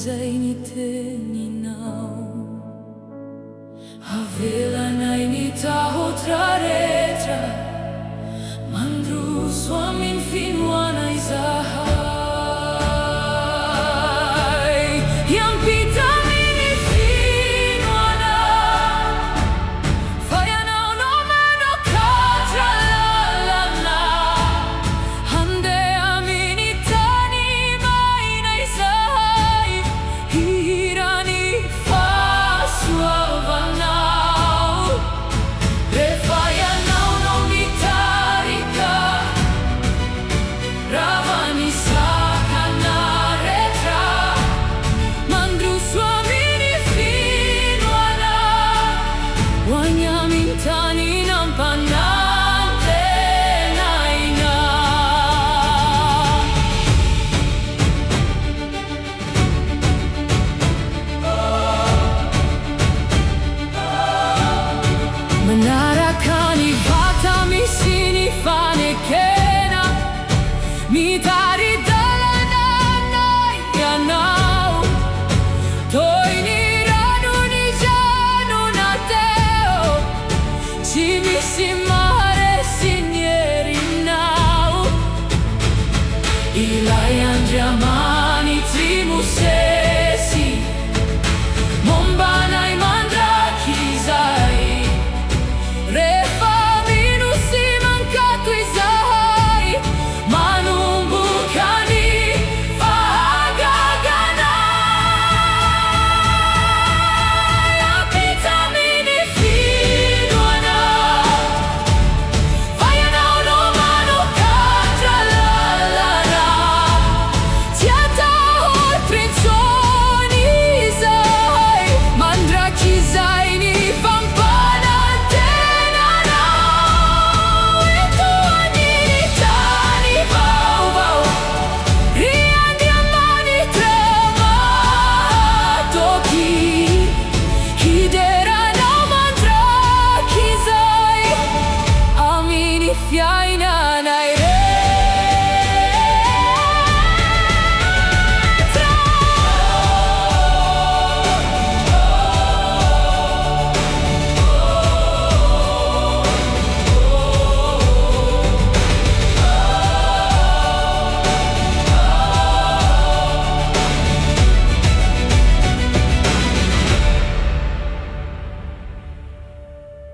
zaini teni nao Havela nainita hotra retra Mandru swamin finwana izahai Yang pita mini finwana Fayana no mano katra la la Hande amini tani maina izahai Hirani faswa vanau Refayana no mitarika Ravani sakana retra Mandru swamini finwana Wanyamintani nampanante naina Menarakani vata misini fane kena Mitari dalana yanau Toini ranu ni janu nateo Chimisi mare sinieri nau Ilayan jamani trimusesi Mombanai mandrakizai Refa minusi mancato izahai Manumbukani fahagaganai Apita mini finwana Fayanau no mano katra lalana Tiata hor prinzoni izahai Mandrakizai ni vampana Yeah.